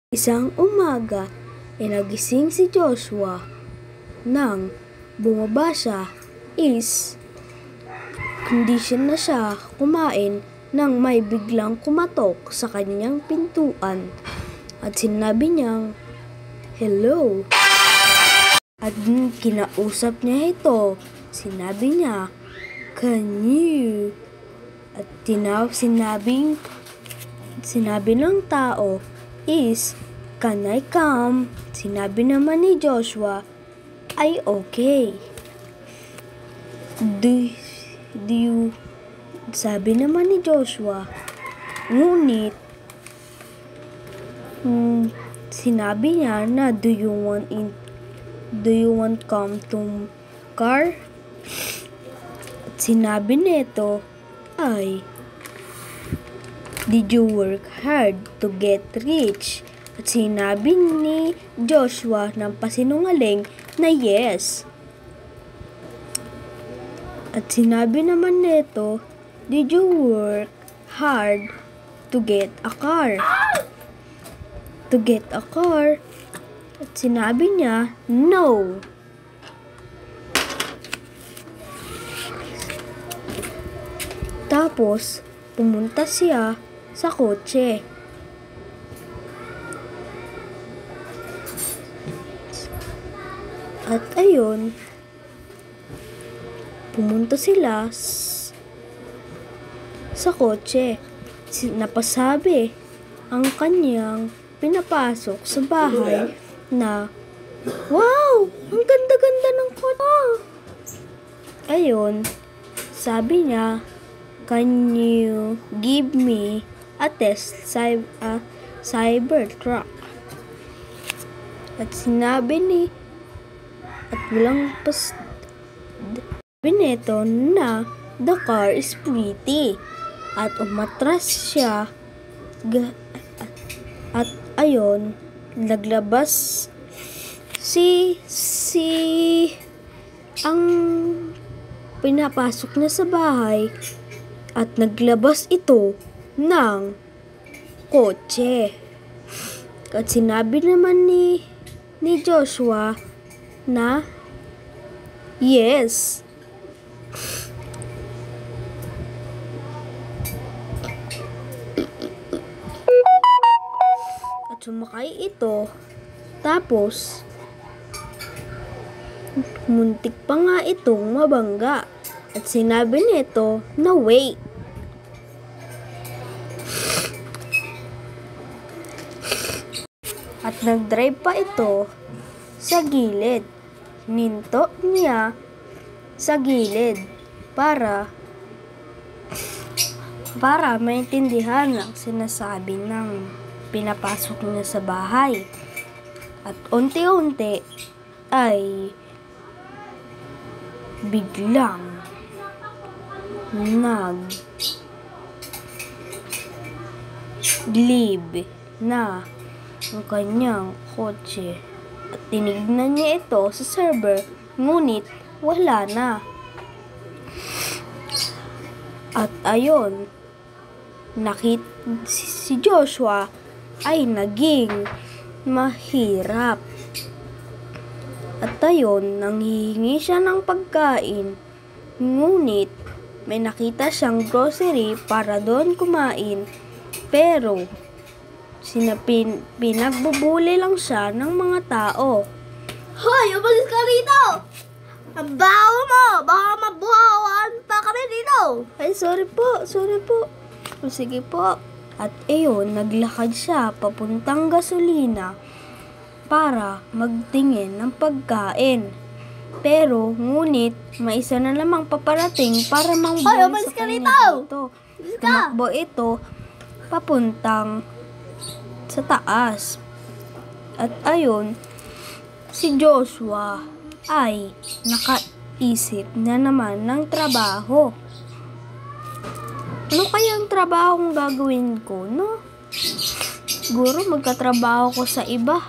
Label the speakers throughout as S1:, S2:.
S1: Isang umaga, nagising si Joshua. Nang bumaba siya, kondisyon na siya kumain nang may biglang kumatok sa kanyang pintuan. At sinabi niyang, "Hello." At kinausap niya ito. Sinabi niya, "Can you?" At sinabi ng tao, "Can I come?" Sinabi naman ni Joshua, "Ay, okay." Do you? Sabi naman ni Joshua. Ngunit, sinabi niya na, Do you want come to car? At sinabi nito ay, "Did you work hard to get rich?" At sinabi ni Joshua ng pasinungaling na yes. At sinabi naman nito, "Did you work hard to get a car?" To get a car. At sinabi niya, no. Tapos, pumunta siya sa kotse. At ayun, pumunta sila sa kotse. Napasabi ang kanyang pinapasok sa bahay na, "Wow! Ang ganda-ganda ng kotse." Ayun, sabi niya, "Can you give me a test Cybertruck?" At sinabi nito na the car is pretty. At umatras siya. At ayon, naglabas ang pinapasok niya sa bahay at naglabas ito ng kotse. At sinabi naman ni Joshua na yes. At sumakay ito. Tapos, muntik pa nga itong mabangga. At sinabi nito na wait. At nag-drive pa ito sa gilid. Minto niya sa gilid para maintindihan ang sinasabi ng pinapasok niya sa bahay. At unti-unti ay biglang nag-glib na ang kanyang kotse. At tinignan niya ito sa server, ngunit wala na. At ayon, si Joshua ay naging mahirap. At ayon, nanghihingi siya ng pagkain, ngunit may nakita siyang grocery para doon kumain, pero pinagbubuli lang siya ng mga tao.
S2: Hoy! Umalis ka rito! Ang baho mo! Baka mabuhawan pa kami dito!
S1: Ay, sorry po. O, sige po. At ayun, naglakad siya papuntang gasolina para magtingin ng pagkain. Pero, ngunit, may isa na lamang paparating para
S2: Hoy! Umalis ka rito!
S1: Tumakbo ito papuntang sa taas. At ayun, si Joshua ay nakaisip na naman ng trabaho. Ano kayang trabahong gagawin ko, no? Siguro magkatrabaho ko sa iba.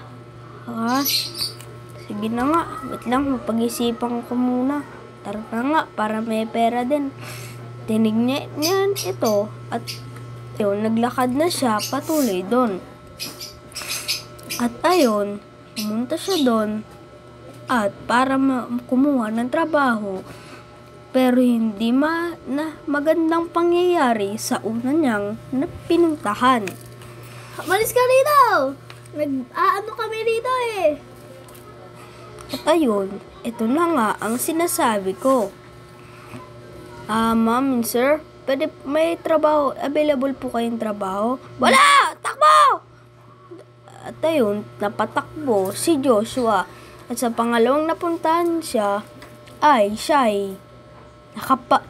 S1: Sige na nga, wait lang, mapag-isipan ko muna. Tara na nga, para may pera din. Tinignan niya ito at yun, naglakad na siya patuloy doon. At ayon, pumunta siya doon at para kumuha ng trabaho. Pero hindi na magandang pangyayari sa una niyang pinuntahan.
S2: Malis ka rito! Nag-aano kami rito eh.
S1: At ayun, ito na nga ang sinasabi ko. Ma'am, sir, pwede may trabaho, available po kayong trabaho? Wala! Takbo! At ayun, napatakbo si Joshua. At sa pangalawang napuntahan siya, ay siya ay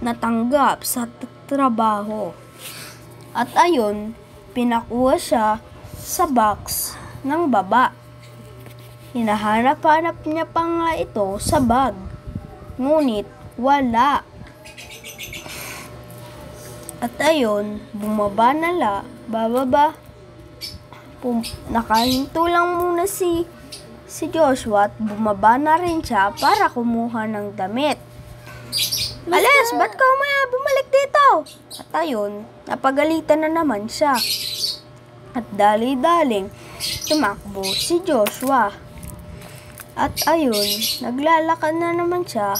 S1: natanggap sa trabaho. At ayun, pinakuha siya sa box ng baba. Hinahanap-hanap niya pa nga ito sa bag. Ngunit wala. At ayun, bababa. Nakahinto lang muna si Joshua at bumaba na rin siya para kumuha ng damit. Alis, ba't ka bumalik dito? At ayun, napagalitan na naman siya. At dali-daling tumakbo si Joshua. At ayun, naglalakad na naman siya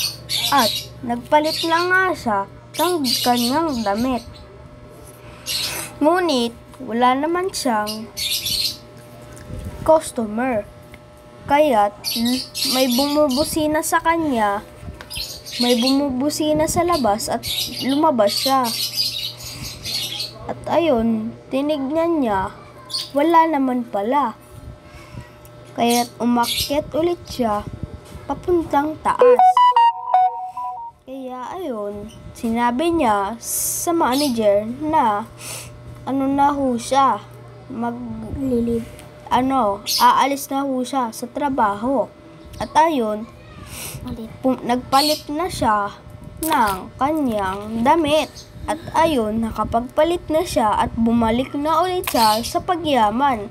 S1: at nagpalit na nga siya ng kanyang damit. Ngunit, wala naman siyang customer. Kaya't may bumubusina sa kanya, may bumubusina sa labas at lumabas siya. At ayun, tinignan niya, wala naman pala. Kaya't umakyat ulit siya papuntang taas. Kaya ayun, sinabi niya sa manager na na ho siya, aalis na ho siya sa trabaho. At ayun, nagpalit na siya ng kanyang damit. At ayun, nakapagpalit na siya at bumalik na ulit siya sa pagyaman.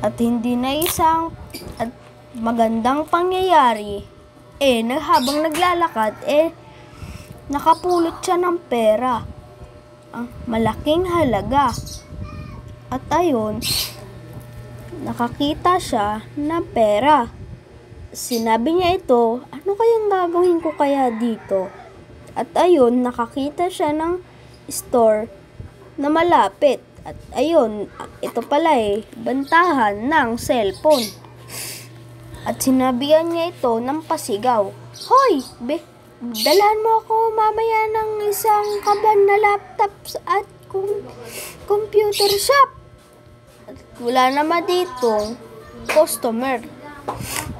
S1: At hindi na isang magandang pangyayari, habang naglalakad, nakapulot siya ng pera. Ang malaking halaga. At ayun, nakakita siya ng pera. Sinabi niya ito, ano kayang gagawin ko kaya dito? At ayun, nakakita siya ng store na malapit. At ayun, ito pala bantahan ng cellphone. At sinabihan niya ito ng pasigaw. Hoy, dalhan mo ako mamaya ng isang kaban na laptop at computer shop. At wala naman ditong customer.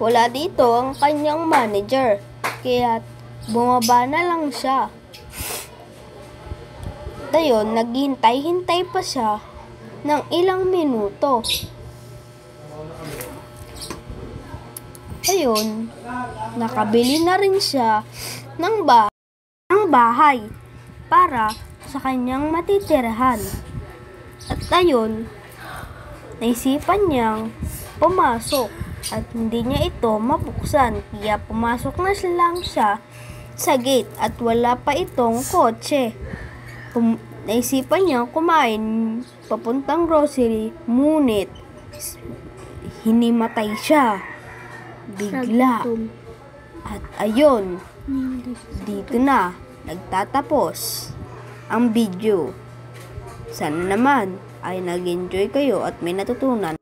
S1: Wala dito ang kanyang manager. Kaya bumaba na lang siya. At ayun, naghintay-hintay pa siya ng ilang minuto. Ayun, nakabili na rin siya ng bahay para sa kanyang matitirahan. At ayun, naisipan niyang pumasok at hindi niya ito mabuksan. Kaya pumasok na lang siya sa gate at wala pa itong kotse. Naisipan niya kumain papuntang grocery, ngunit hinimatay siya bigla. At ayun, dito na nagtatapos ang video. Sana naman ay nag-enjoy kayo at may natutunan